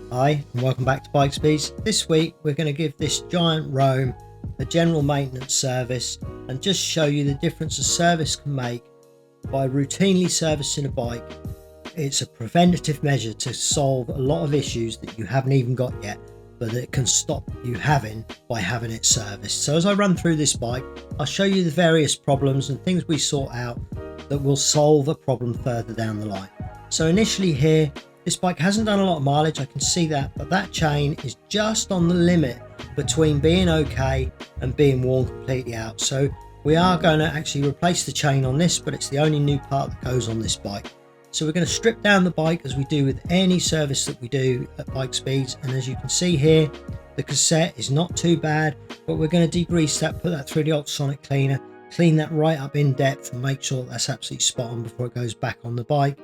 Hi and welcome back to Bike Speeds. This week we're going to give this giant Roam a general maintenance service and just show you the difference a service can make by routinely servicing a bike. It's a preventative measure to solve a lot of issues that you haven't even got yet, but it can stop you having by having it serviced. So as I run through this bike, I'll show you the various problems and things we sort out that will solve a problem further down the line. So initially here, this bike hasn't done a lot of mileage, I can see that, but that chain is just on the limit between being okay and being worn completely out. So we are going to actually replace the chain on this, but it's the only new part that goes on this bike. So we're going to strip down the bike as we do with any service that we do at Bike Speeds. And as you can see here, the cassette is not too bad, but we're going to degrease that, put that through the ultrasonic cleaner, clean that right up in depth and make sure that's absolutely spot on before it goes back on the bike,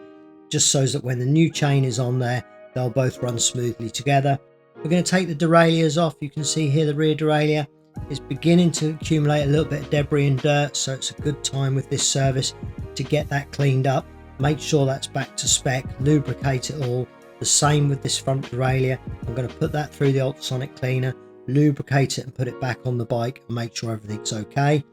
just so that when the new chain is on there, they'll both run smoothly together. We're going to take the derailleurs off. You can see here the rear derailleur is beginning to accumulate a little bit of debris and dirt, so it's a good time with this service to get that cleaned up. Make sure that's back to spec, lubricate it all. The same with this front derailleur. I'm going to put that through the ultrasonic cleaner, lubricate it and put it back on the bike and make sure everything's okay.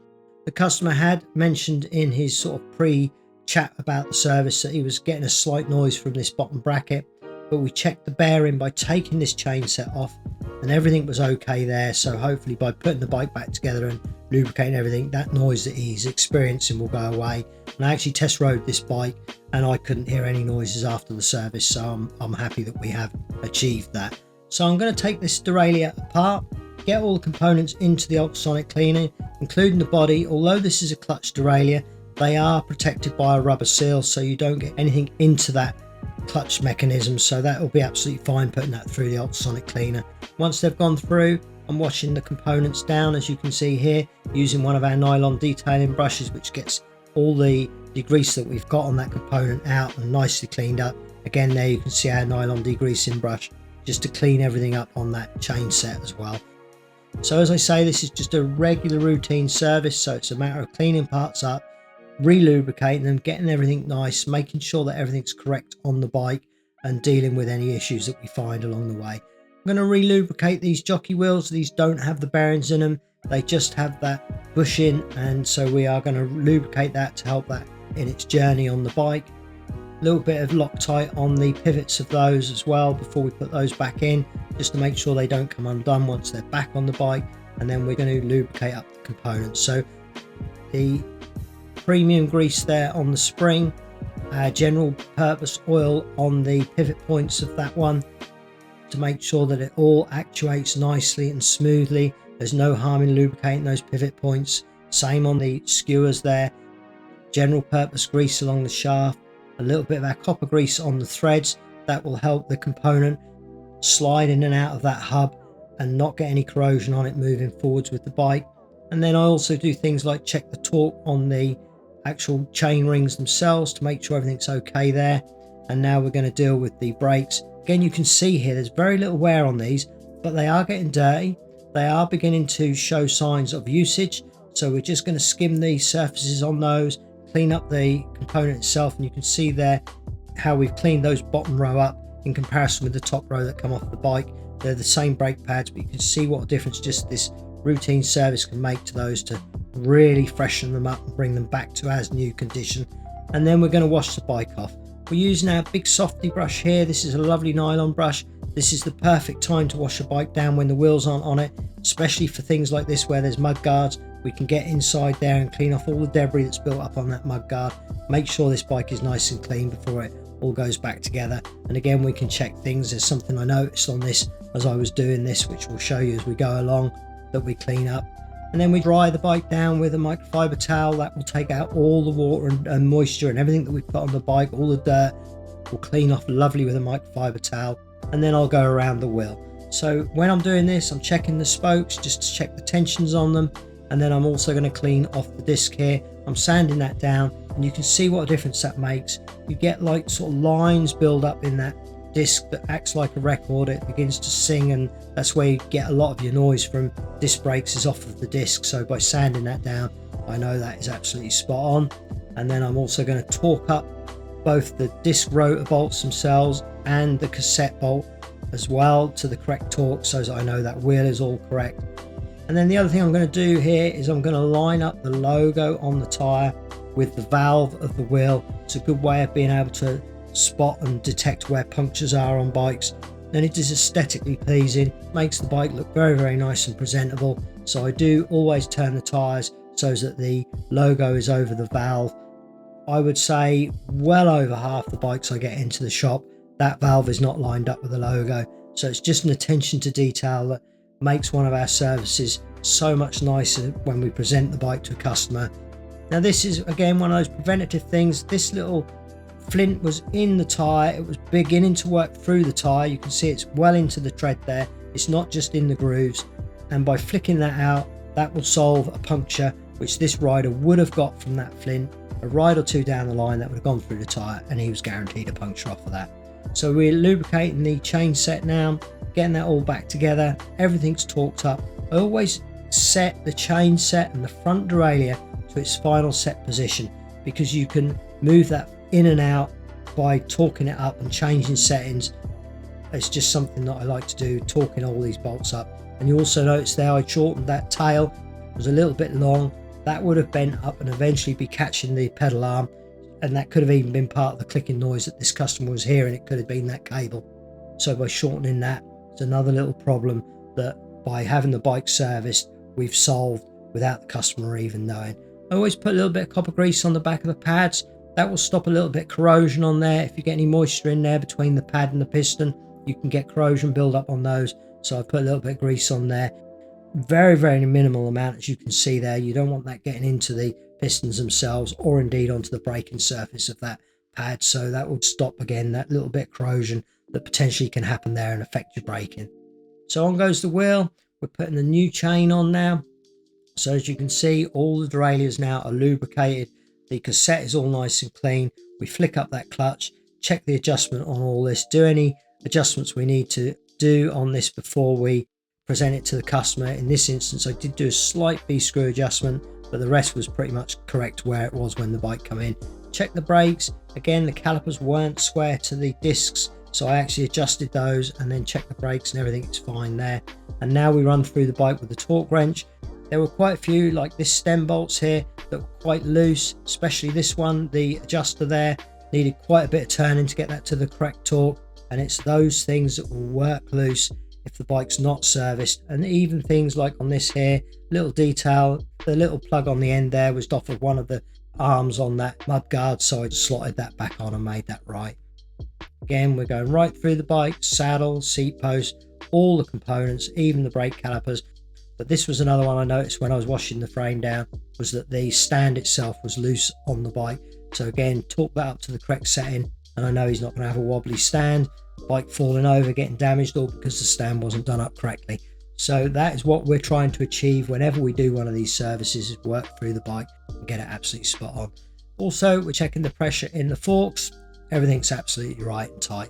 The customer had mentioned in his sort of pre-chat about the service that he was getting a slight noise from this bottom bracket, but we checked the bearing by taking this chain set off and everything was okay there. So hopefully by putting the bike back together and lubricating everything, that noise that he's experiencing will go away. And I actually test rode this bike and I couldn't hear any noises after the service, so I'm happy that we have achieved that. So I'm going to take this derailleur apart, get all the components into the ultrasonic cleaner, including the body. Although this is a clutch derailleur, they are protected by a rubber seal, so you don't get anything into that clutch mechanism, so that will be absolutely fine putting that through the ultrasonic cleaner. Once they've gone through, I'm washing the components down, as you can see here, using one of our nylon detailing brushes, which gets all the degrease that we've got on that component out and nicely cleaned up. Again, there you can see our nylon degreasing brush just to clean everything up on that chain set as well. So as I say, this is just a regular routine service, so it's a matter of cleaning parts up, re-lubricating them, getting everything nice, making sure that everything's correct on the bike and dealing with any issues that we find along the way. I'm going to re-lubricate these jockey wheels. These don't have the bearings in them, they just have that bushing, and so we are going to lubricate that to help that in its journey on the bike. A little bit of Loctite on the pivots of those as well before we put those back in, just to make sure they don't come undone once they're back on the bike. And then we're going to lubricate up the components. So the premium grease there on the spring, general purpose oil on the pivot points of that one to make sure that it all actuates nicely and smoothly. There's no harm in lubricating those pivot points. Same on the skewers there. General purpose grease along the shaft, a little bit of our copper grease on the threads. That will help the component slide in and out of that hub and not get any corrosion on it moving forwards with the bike. And then I also do things like check the torque on the actual chain rings themselves to make sure everything's okay there. And now we're going to deal with the brakes. Again, you can see here there's very little wear on these, but they are getting dirty. They are beginning to show signs of usage, so we're just going to skim the surfaces on those, clean up the component itself, and you can see there how we've cleaned those bottom row up in comparison with the top row that come off the bike. They're the same brake pads, but you can see what a difference just this routine service can make to those to really freshen them up and bring them back to as new condition. And then we're going to wash the bike off. We're using our big softy brush here. This is a lovely nylon brush. This is the perfect time to wash a bike down when the wheels aren't on it, especially for things like this where there's mud guards. We can get inside there and clean off all the debris that's built up on that mud guard. Make sure this bike is nice and clean before it all goes back together. And again, we can check things. There's something I noticed on this as I was doing this, which we'll show you as we go along, that we clean up. And then we dry the bike down with a microfiber towel. That will take out all the water and moisture and everything that we put on the bike, all the dirt. We'll clean off lovely with a microfiber towel. And then I'll go around the wheel. So when I'm doing this, I'm checking the spokes just to check the tensions on them. And then I'm also going to clean off the disc here. I'm sanding that down and you can see what a difference that makes. You get like sort of lines build up in that disc that acts like a record. It begins to sing, and that's where you get a lot of your noise from disc brakes is off of the disc. So by sanding that down, I know that is absolutely spot on. And then I'm also going to torque up both the disc rotor bolts themselves and the cassette bolt as well to the correct torque so that I know that wheel is all correct. And then the other thing I'm going to do here is I'm going to line up the logo on the tyre with the valve of the wheel. It's a good way of being able to spot and detect where punctures are on bikes. And it is aesthetically pleasing, makes the bike look very, very nice and presentable. So I do always turn the tyres so that the logo is over the valve. I would say well over half the bikes I get into the shop, that valve is not lined up with the logo. So it's just an attention to detail that makes one of our services so much nicer when we present the bike to a customer. Now this is again one of those preventative things. This little flint was in the tyre, it was beginning to work through the tyre. You can see it's well into the tread there, it's not just in the grooves, and by flicking that out, that will solve a puncture which this rider would have got from that flint a ride or two down the line. That would have gone through the tyre and he was guaranteed a puncture off of that. So we're lubricating the chain set now, getting that all back together, everything's torqued up. I always set the chain set and the front derailleur to its final set position, because you can move that in and out by torquing it up and changing settings. It's just something that I like to do, torquing all these bolts up. And you also notice there I shortened that tail, it was a little bit long, that would have bent up and eventually be catching the pedal arm, and that could have even been part of the clicking noise that this customer was hearing. It could have been that cable. So by shortening that, it's another little problem that by having the bike serviced we've solved without the customer even knowing. I always put a little bit of copper grease on the back of the pads. That will stop a little bit of corrosion on there. If you get any moisture in there between the pad and the piston, you can get corrosion build up on those. So I put a little bit of grease on there. Very, very minimal amount, as you can see there. You don't want that getting into the pistons themselves or indeed onto the braking surface of that pad. So that would stop again that little bit of corrosion that potentially can happen there and affect your braking. So on goes the wheel. We're putting the new chain on now. So as you can see, all the derailleurs now are lubricated. The cassette is all nice and clean. We flick up that clutch, check the adjustment on all this, do any adjustments we need to do on this before we present it to the customer. In this instance, I did do a slight V-screw adjustment, but the rest was pretty much correct where it was when the bike came in. Check the brakes. Again, the calipers weren't square to the discs, so I actually adjusted those and then checked the brakes and everything is fine there. And now we run through the bike with the torque wrench. There were quite a few, like this stem bolts here, that were quite loose, especially this one. The adjuster there needed quite a bit of turning to get that to the correct torque, and it's those things that will work loose if the bike's not serviced. And even things like on this here, little detail, the little plug on the end there was off of one of the arms on that mudguard, so I just slotted that back on and made that right. Again, we're going right through the bike, saddle, seat post, all the components, even the brake calipers. But this was another one I noticed when I was washing the frame down, was that the stand itself was loose on the bike. So again, torque that up to the correct setting, and I know he's not going to have a wobbly stand, bike falling over, getting damaged, all because the stand wasn't done up correctly. So that is what we're trying to achieve whenever we do one of these services, is work through the bike and get it absolutely spot on. Also, we're checking the pressure in the forks. Everything's absolutely right and tight.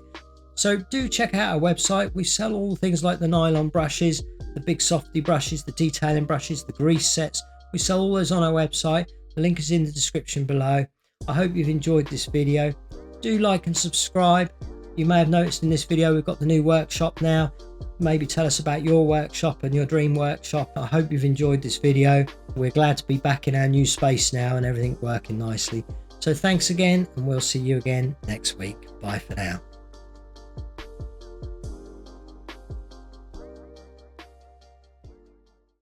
So do check out our website. We sell all things like the nylon brushes, the big softy brushes, the detailing brushes, the grease sets. We sell all those on our website. The link is in the description below. I hope you've enjoyed this video. Do like and subscribe. You may have noticed in this video we've got the new workshop now. Maybe tell us about your workshop and your dream workshop. I hope you've enjoyed this video. We're glad to be back in our new space now and everything working nicely. So thanks again, and we'll see you again next week. Bye for now.